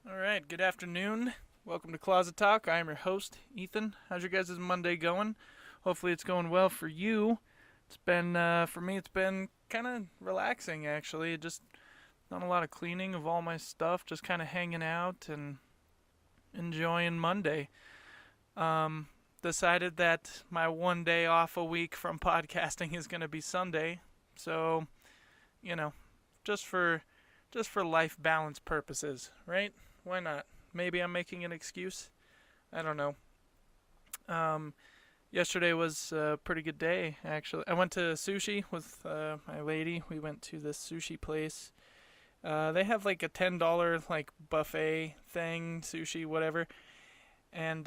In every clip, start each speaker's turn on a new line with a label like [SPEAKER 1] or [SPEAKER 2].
[SPEAKER 1] All right, good afternoon. Welcome to Closet Talk. I am your host, Ethan. How's your guys' Monday going? Hopefully, it's going well for you. For me, it's been kind of relaxing actually. Just done a lot of cleaning of all my stuff, just kind of hanging out and enjoying Monday. Um, Decided that my one day off a week from podcasting is going to be Sunday. So, you know, just for just for life balance purposes, right? Why not? Maybe I'm making an excuse. I don't know. Um, Yesterday was a pretty good day, actually. I went to sushi with my lady. We went to this sushi place. They have like a $10 like buffet thing, sushi, whatever. And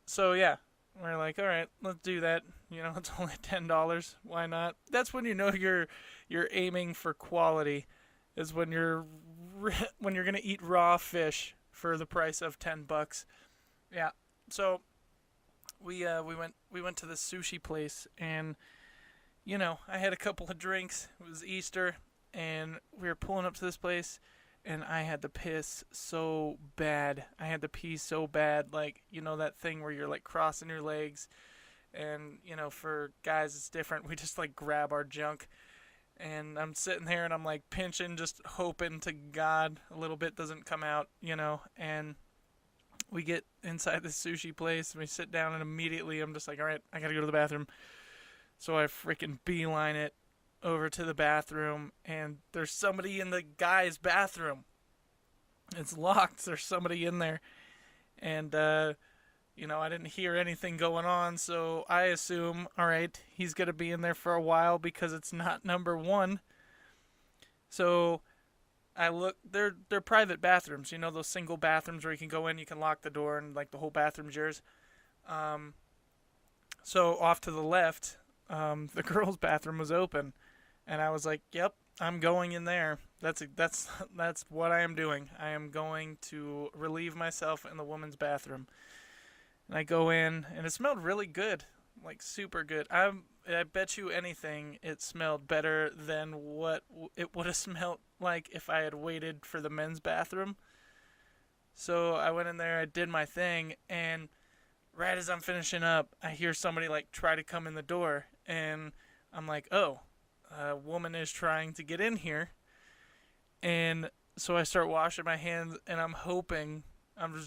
[SPEAKER 1] so yeah, we're like, all right, let's do that. It's only $10. Why not? That's when you know you're aiming for quality. Is when you're gonna eat raw fish for the price of $10. Yeah. So we went to the sushi place, and I had a couple of drinks. It was Easter, and we were pulling up to this place, and I had to piss so bad. I had to pee so bad, like that thing where you're like crossing your legs, and for guys it's different. We just like grab our junk, and I'm sitting there and I'm like pinching, just hoping to God a little bit doesn't come out, and we get inside the sushi place and we sit down, and immediately I'm just like, all right, I gotta go to the bathroom. So I freaking beeline it over to the bathroom, and there's somebody in the guy's bathroom. It's locked. There's somebody in there, and I didn't hear anything going on, so I assume, all right, he's gonna be in there for a while because it's not number one. So I look. They're private bathrooms. Those single bathrooms where you can go in, you can lock the door, and like the whole bathroom's yours. Um, so off to the left, the girls' bathroom was open, and I was like, "Yep, I'm going in there. That's what I am doing. I am going to relieve myself in the woman's bathroom." And I go in, and it smelled really good, like super good. I bet you anything it smelled better than what it would have smelled like if I had waited for the men's bathroom. So I went in there, I did my thing, and right as I'm finishing up, I hear somebody like try to come in the door, and I'm like, "Oh, a woman is trying to get in here." And so I start washing my hands, and I'm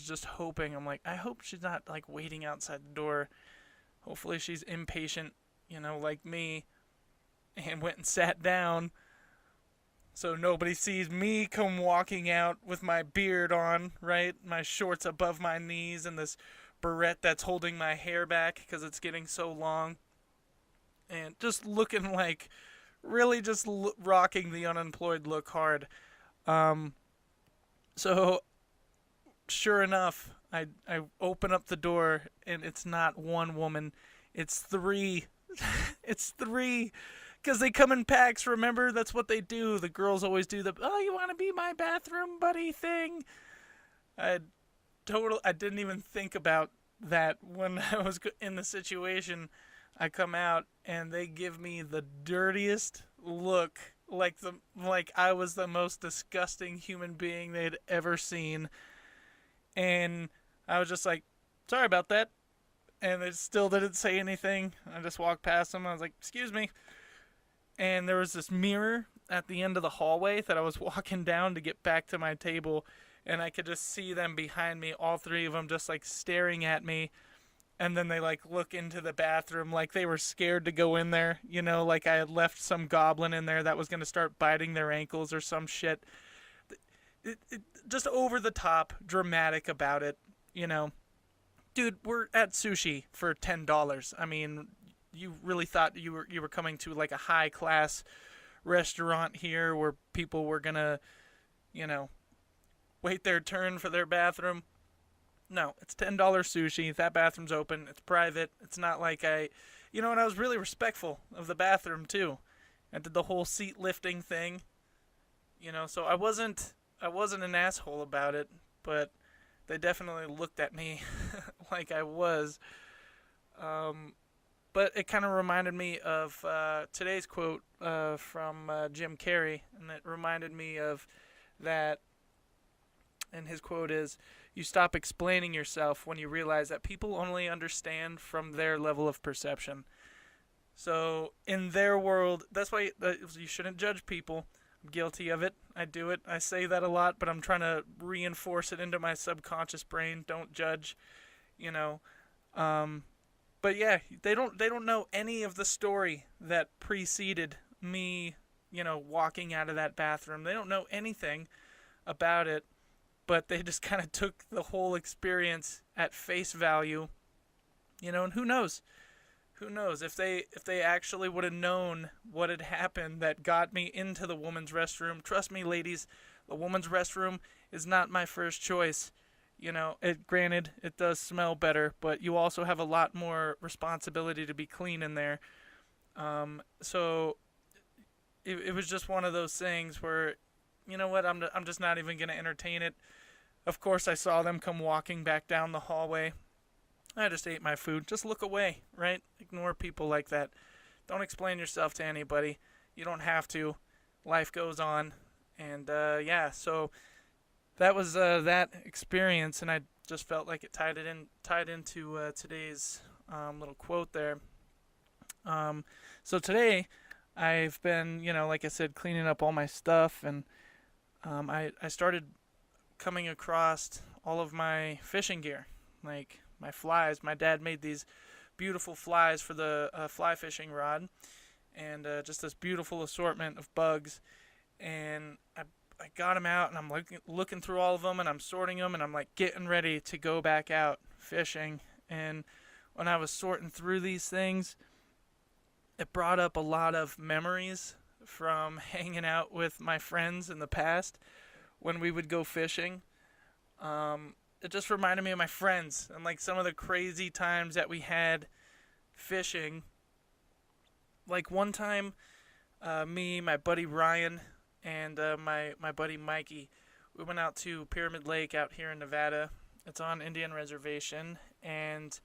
[SPEAKER 1] just hoping. I'm like, I hope she's not like waiting outside the door. Hopefully she's impatient, like me, and went and sat down so nobody sees me come walking out with my beard on, right? My shorts above my knees and this barrette that's holding my hair back because it's getting so long. And just looking like really just rocking the unemployed look hard. Um, so sure enough, I open up the door, and it's not one woman, it's three. It's three. Because they come in packs, remember? That's what they do. The girls always do the, "Oh, you want to be my bathroom buddy" thing. I I didn't even think about that when I was in the situation. I come out, and they give me the dirtiest look, like I was the most disgusting human being they'd ever seen. And I was just like, "Sorry about that." And they still didn't say anything. I just walked past them. I was like, "Excuse me." And there was this mirror at the end of the hallway that I was walking down to get back to my table, and I could just see them behind me, all three of them, just like staring at me. And then they like look into the bathroom like they were scared to go in there, like I had left some goblin in there that was going to start biting their ankles or some shit. Just over the top dramatic about it, you know. Dude, we're at sushi for $10. I mean, you really thought you were coming to like a high class restaurant here where people were gonna, you know, wait their turn for their bathroom? No, it's $10 sushi. That bathroom's open. It's private. It's not like and I was really respectful of the bathroom too. I did the whole seat lifting thing, so I wasn't an asshole about it, but they definitely looked at me like I was. Um, but it kind of reminded me of today's quote from Jim Carrey, and it reminded me of that And his quote is, "You stop explaining yourself when you realize that people only understand from their level of perception." So in their world, that's why you shouldn't judge people. I'm guilty of it. I do it. I say that a lot, but I'm trying to reinforce it into my subconscious brain. Don't judge, you know. Um, but yeah, they don't know any of the story that preceded me, walking out of that bathroom. They don't know anything about it, but they just kind of took the whole experience at face value, and who knows? Who knows if they actually would have known what had happened that got me into the woman's restroom. Trust me, ladies, the woman's restroom is not my first choice. Granted, it does smell better, but you also have a lot more responsibility to be clean in there. So it was just one of those things where, you know what, I'm just not even going to entertain it. Of course, I saw them come walking back down the hallway. I just ate my food. Just look away, right? Ignore people like that. Don't explain yourself to anybody. You don't have to. Life goes on. And, so that was that experience, and I just felt like it tied into today's little quote there. So today, I've been, like I said, cleaning up all my stuff, and I started coming across all of my fishing gear, like my flies. My dad made these beautiful flies for the fly fishing rod, and just this beautiful assortment of bugs. And I got them out, and I'm looking through all of them, and I'm sorting them, and I'm like getting ready to go back out fishing. And when I was sorting through these things, it brought up a lot of memories from hanging out with my friends in the past when we would go fishing. It just reminded me of my friends and like some of the crazy times that we had fishing. Like one time, me, my buddy Ryan, and my buddy Mikey, we went out to Pyramid Lake out here in Nevada. It's on Indian Reservation, and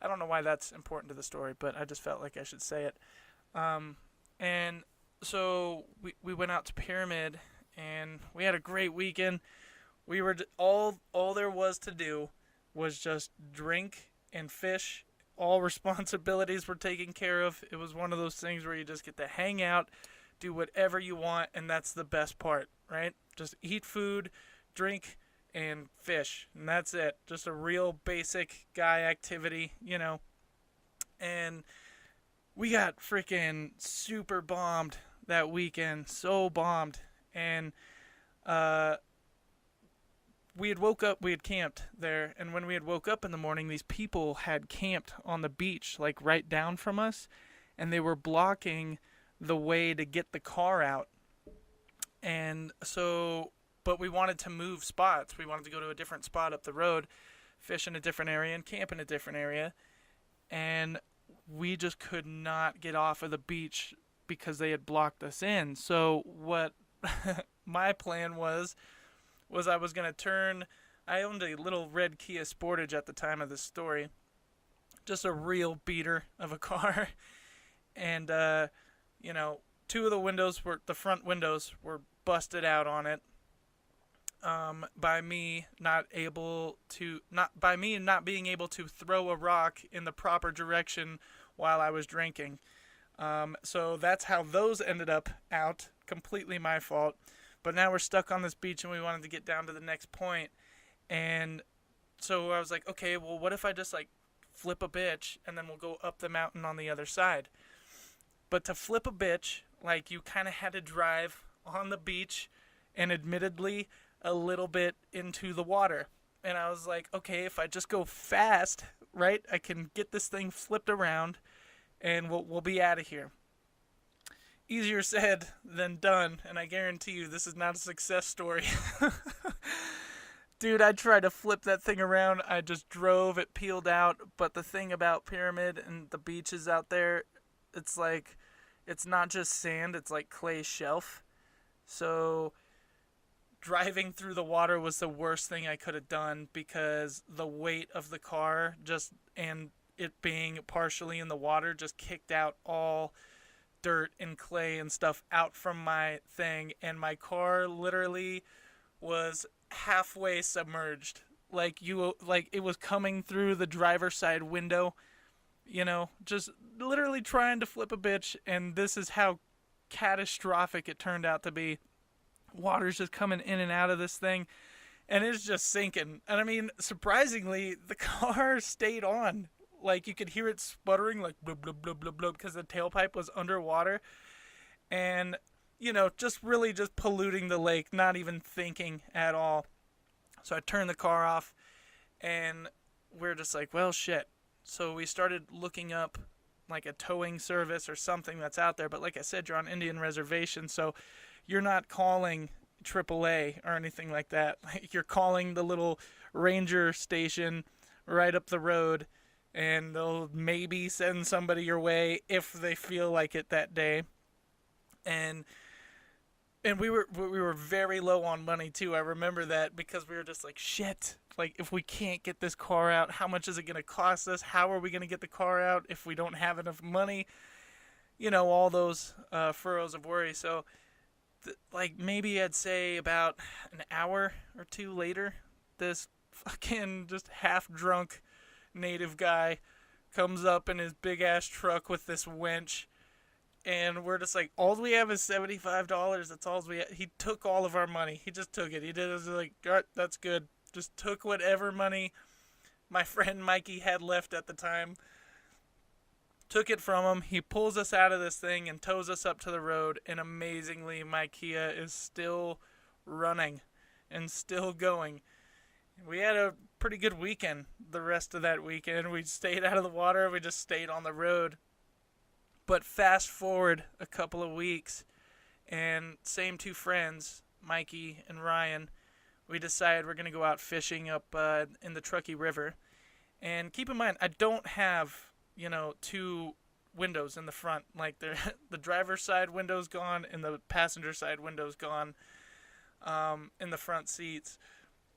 [SPEAKER 1] I don't know why that's important to the story, but I just felt like I should say it. And so we went out to Pyramid, and we had a great weekend. We were all there was to do was just drink and fish. All responsibilities were taken care of. It was one of those things where you just get to hang out, do whatever you want, and that's the best part, right? Just eat food, drink, and fish, and that's it. Just a real basic guy activity, And we got freaking super bombed that weekend, so bombed, and we had camped there, and when we had woke up in the morning, these people had camped on the beach, like right down from us, and they were blocking the way to get the car out. And so, but we wanted to move spots. We wanted to go to a different spot up the road, fish in a different area, and camp in a different area. And we just could not get off of the beach because they had blocked us in. So what my plan was I was going to turn. I owned a little red Kia Sportage at the time of this story. Just a real beater of a car. And, two of the front windows were busted out on it. By me not being able to throw a rock in the proper direction while I was drinking. So that's how those ended up out. Completely my fault. But now we're stuck on this beach, and we wanted to get down to the next point. And so I was like, okay, well, what if I just like flip a bitch, and then we'll go up the mountain on the other side. But to flip a bitch, like, you kind of had to drive on the beach and admittedly a little bit into the water. And I was like, okay, if I just go fast, right, I can get this thing flipped around, and we'll be out of here. Easier said than done, and I guarantee you this is not a success story. Dude, I tried to flip that thing around. I just drove, it peeled out. But the thing about Pyramid and the beaches out there, it's like, it's not just sand, it's like clay shelf. So driving through the water was the worst thing I could have done because the weight of the car and it being partially in the water just kicked out all dirt and clay and stuff out from my thing, and my car literally was halfway submerged. Like it was coming through the driver's side window, just literally trying to flip a bitch, and this is how catastrophic it turned out to be. Water's just coming in and out of this thing, and it's just sinking. And I mean, surprisingly, the car stayed on. Like, you could hear it sputtering, like, blub, blub, blub, blub, blub, because the tailpipe was underwater. And, just really just polluting the lake, not even thinking at all. So I turned the car off, and we're just like, well, shit. So we started looking up, like, a towing service or something that's out there. But like I said, you're on Indian reservation, so you're not calling AAA or anything like that. Like, you're calling the little ranger station right up the road, and they'll maybe send somebody your way if they feel like it that day. And we were very low on money too. I remember that, because we were just like, shit. Like, if we can't get this car out, how much is it going to cost us? How are we going to get the car out if we don't have enough money? All those furrows of worry. So, like, maybe I'd say about an hour or two later, this fucking just half-drunk native guy comes up in his big-ass truck with this winch, and we're just like, all we have is $75. That's all we have. He took all of our money. He just took it. He did it like, all right, that's good. Just took whatever money my friend Mikey had left at the time. Took it from him. He pulls us out of this thing and tows us up to the road. And amazingly, my Kia is still running and still going. We had a pretty good weekend the rest of that weekend. We stayed out of the water. We just stayed on the road. But fast forward a couple of weeks, and same two friends, Mikey and Ryan, we decided we're going to go out fishing up in the Truckee River. And keep in mind, I don't have, two windows in the front. Like, the driver's side window's gone and the passenger side window's gone in the front seats.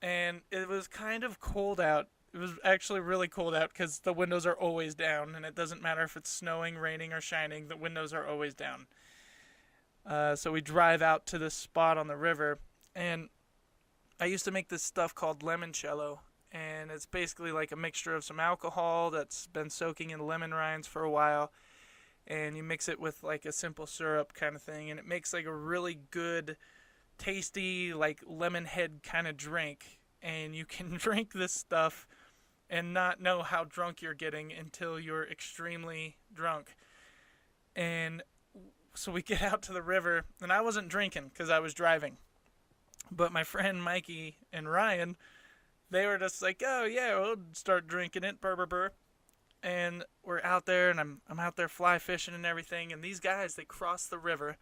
[SPEAKER 1] And it was kind of cold out. It was actually really cold out because the windows are always down. And it doesn't matter if it's snowing, raining, or shining. The windows are always down. So we drive out to this spot on the river. And I used to make this stuff called limoncello. And it's basically like a mixture of some alcohol that's been soaking in lemon rinds for a while. And you mix it with like a simple syrup kind of thing. And it makes like a really good, tasty, like lemon head kind of drink. And you can drink this stuff and not know how drunk you're getting until you're extremely drunk. And so we get out to the river. And I wasn't drinking because I was driving. But my friend Mikey and Ryan, they were just like, oh yeah, we'll start drinking it, burr, burr, burr. And we're out there, and I'm out there fly fishing and everything. And these guys, they cross the river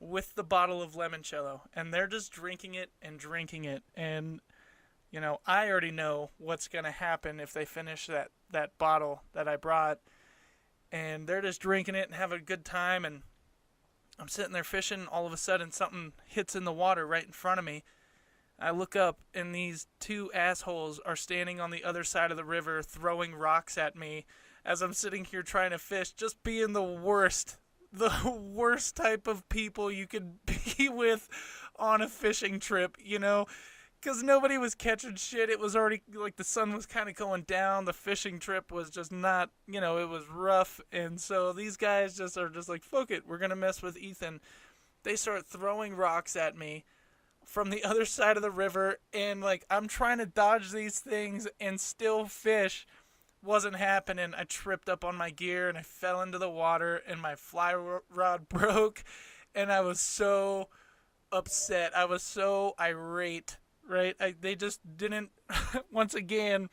[SPEAKER 1] with the bottle of limoncello, and they're just drinking it and drinking it. And, I already know what's going to happen if they finish that bottle that I brought. And they're just drinking it and having a good time. And I'm sitting there fishing. All of a sudden, something hits in the water right in front of me. I look up, and these two assholes are standing on the other side of the river throwing rocks at me as I'm sitting here trying to fish, just being the worst type of people you could be with on a fishing trip, because nobody was catching shit. It was already, like, the sun was kind of going down. The fishing trip was just not, it was rough. And so these guys just are just like, fuck it, we're going to mess with Ethan. They start throwing rocks at me from the other side of the river, and like, I'm trying to dodge these things and still fish. Wasn't happening. I tripped up on my gear and I fell into the water, and my fly rod broke, and I was so upset. I was so irate, right? They just didn't, once again,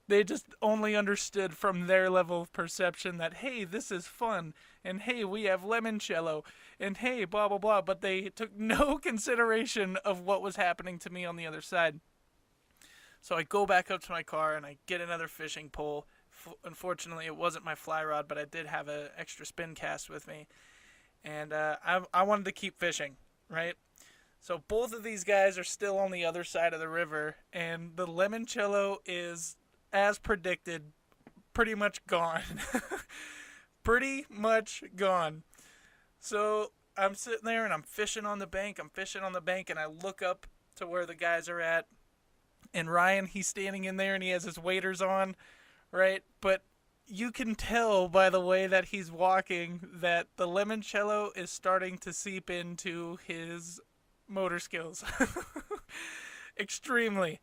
[SPEAKER 1] they just only understood from their level of perception that, hey, this is fun, and hey, we have limoncello, and hey, blah, blah, blah, but they took no consideration of what was happening to me on the other side. So I go back up to my car, and I get another fishing pole. Unfortunately, it wasn't my fly rod, but I did have an extra spin cast with me, and I wanted to keep fishing, right? So both of these guys are still on the other side of the river, and the limoncello is, as predicted, pretty much gone. Pretty much gone. So I'm sitting there and I'm fishing on the bank. And I look up to where the guys are at. And Ryan, he's standing in there and he has his waders on, right? But you can tell by the way that he's walking that the limoncello is starting to seep into his motor skills. Extremely.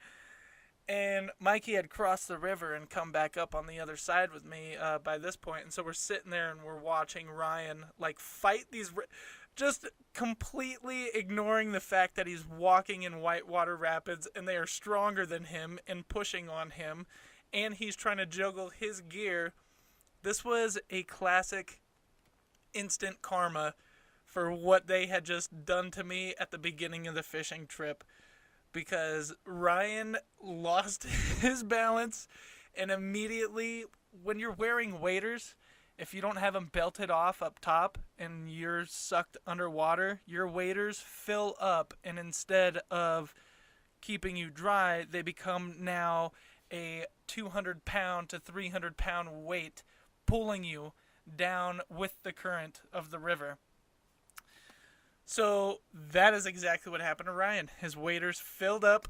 [SPEAKER 1] And Mikey had crossed the river and come back up on the other side with me by this point. And so we're sitting there and we're watching Ryan like fight these, just completely ignoring the fact that he's walking in whitewater rapids and they are stronger than him and pushing on him. And he's trying to juggle his gear. This was a classic instant karma for what they had just done to me at the beginning of the fishing trip. Because Ryan lost his balance, and immediately, when you're wearing waders, if you don't have them belted off up top and you're sucked underwater, your waders fill up, and instead of keeping you dry, they become now a 200-pound to 300-pound weight pulling you down with the current of the river. So that is exactly what happened to Ryan. His waders filled up,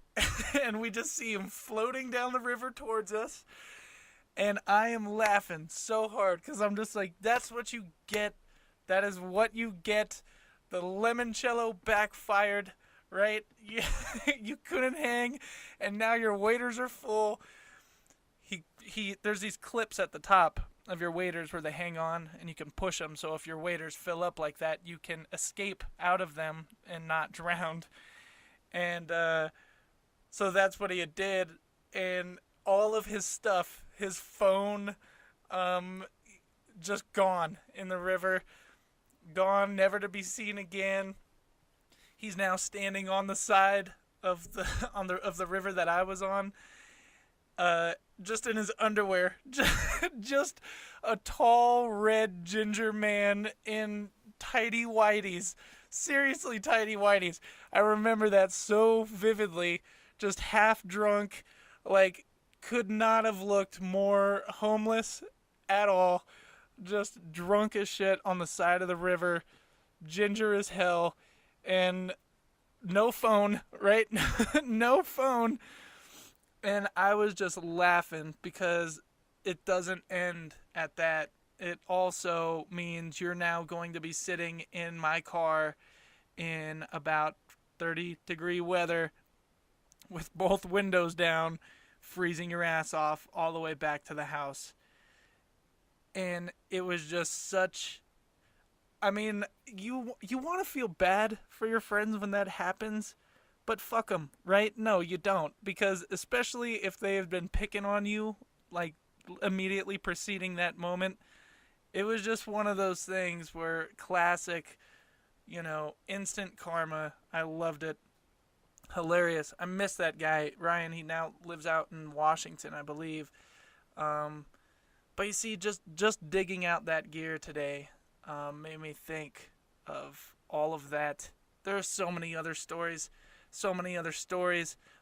[SPEAKER 1] and we just see him floating down the river towards us. And I am laughing so hard because I'm just like, that's what you get. That is what you get. The limoncello backfired, right? You couldn't hang, and now your waders are full. There's these clips at the top of your waders where they hang on and you can push them, so if your waders fill up like that, you can escape out of them and not drown. And so that's what he did, and all of his stuff, his phone, just gone in the river, gone, never to be seen again. He's now standing on the side of the river that I was on, just in his underwear, just a tall red ginger man in tidy whities. Seriously, tidy whities. I remember that so vividly. Just half drunk, like could not have looked more homeless at all. Just drunk as shit on the side of the river, ginger as hell, and no phone, right? No phone. And I was just laughing because it doesn't end at that. It also means you're now going to be sitting in my car in about 30-degree weather with both windows down, freezing your ass off all the way back to the house. And it was just such... I mean, you want to feel bad for your friends when that happens, but fuck them, right? No, you don't. Because especially if they have been picking on you, like, immediately preceding that moment, it was just one of those things where classic, instant karma. I loved it. Hilarious. I miss that guy, Ryan. He now lives out in Washington, I believe. But you see, just digging out that gear today made me think of all of that. There are so many other stories.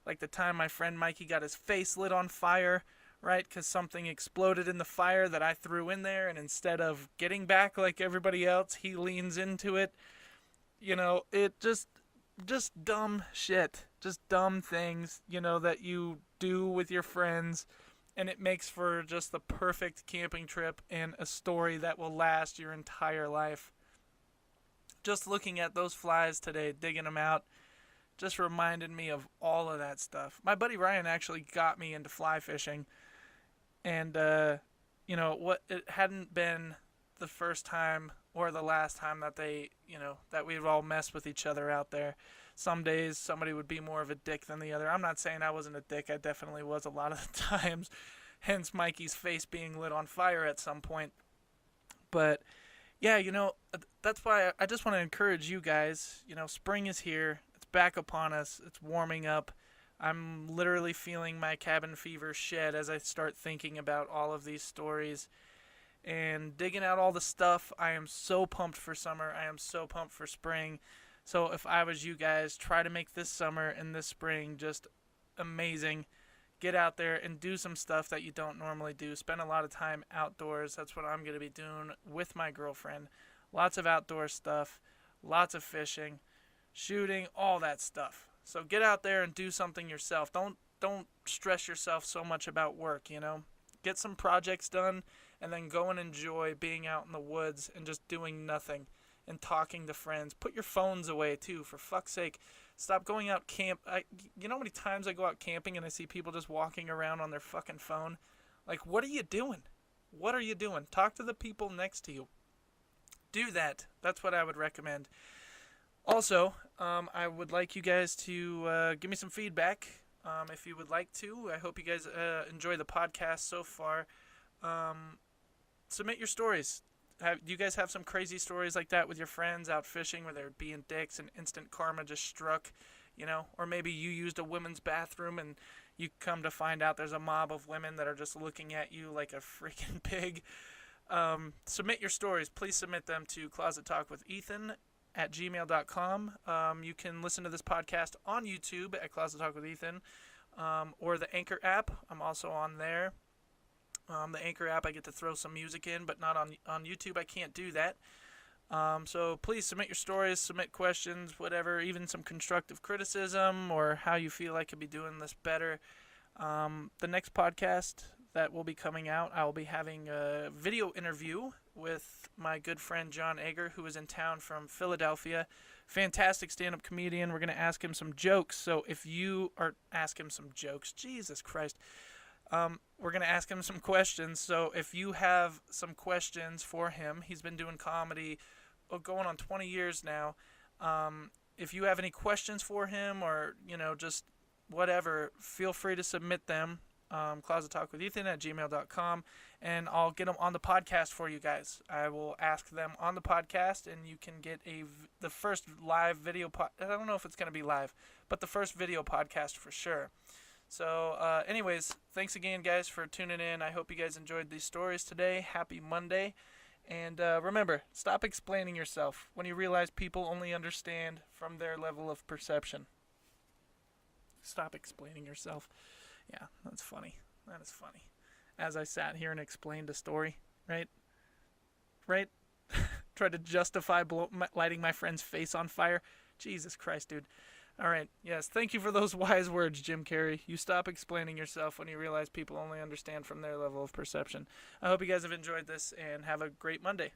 [SPEAKER 1] Like the time my friend Mikey got his face lit on fire, right? Because something exploded in the fire that I threw in there, and instead of getting back like everybody else, he leans into it. It just dumb shit. Just dumb things, that you do with your friends. And it makes for just the perfect camping trip and a story that will last your entire life. Just looking at those flies today, digging them out, just reminded me of all of that stuff. My buddy Ryan actually got me into fly fishing. And, it hadn't been the first time or the last time that that we'd all mess with each other out there. Some days somebody would be more of a dick than the other. I'm not saying I wasn't a dick. I definitely was a lot of the times. Hence Mikey's face being lit on fire at some point. But, yeah, that's why I just want to encourage you guys. Spring is here. It's back upon us. It's warming up. I'm literally feeling my cabin fever shed as I start thinking about all of these stories and digging out all the stuff. I am so pumped for summer. I am so pumped for spring. So if I was you guys, try to make this summer and this spring just amazing. Get out there and do some stuff that you don't normally do. Spend a lot of time outdoors. That's what I'm going to be doing with my girlfriend. Lots of outdoor stuff, lots of fishing, shooting, all that stuff. So get out there and do something yourself. Don't stress yourself so much about work, you know. Get some projects done and then go and enjoy being out in the woods and just doing nothing and talking to friends. Put your phones away too, for fuck's sake. Stop going out you know how many times I go out camping and I see people just walking around on their fucking phone? Like, what are you doing? What are you doing? Talk to the people next to you. Do that. That's what I would recommend. Also, I would like you guys to give me some feedback if you would like to. I hope you guys enjoy the podcast so far. Submit your stories. Do you guys have some crazy stories like that with your friends out fishing where they're being dicks and instant karma just struck, you know? Or maybe you used a women's bathroom and you come to find out there's a mob of women that are just looking at you like a freaking pig. Submit your stories. Please submit them to closettalkwithethan@gmail.com. You can listen to this podcast on YouTube at Closet Talk with Ethan, or the Anchor app. I'm also on there. The Anchor app, I get to throw some music in, but not on YouTube. I can't do that. So please submit your stories, submit questions, whatever, even some constructive criticism or how you feel I could be doing this better. The next podcast that will be coming out, I will be having a video interview with my good friend John Egger, who is in town from Philadelphia. Fantastic stand-up comedian. We're going to ask him some jokes. So if you are ask him some jokes, Jesus Christ. We're going to ask him some questions. So if you have some questions for him, he's been doing comedy going on 20 years now. If you have any questions for him or, you know, just whatever, feel free to submit them. closettalkwithethan@gmail.com, and I'll get them on the podcast for you guys. I will ask them on the podcast, and you can get the first live video I don't know if it's going to be live, but the first video podcast for sure. So, anyways, thanks again, guys, for tuning in. I hope you guys enjoyed these stories today. Happy Monday. And remember, stop explaining yourself when you realize people only understand from their level of perception. Stop explaining yourself. Yeah, that's funny. That is funny. As I sat here and explained a story, right? Right? Tried to justify lighting my friend's face on fire. Jesus Christ, dude. All right. Yes. Thank you for those wise words, Jim Carrey. You stop explaining yourself when you realize people only understand from their level of perception. I hope you guys have enjoyed this and have a great Monday.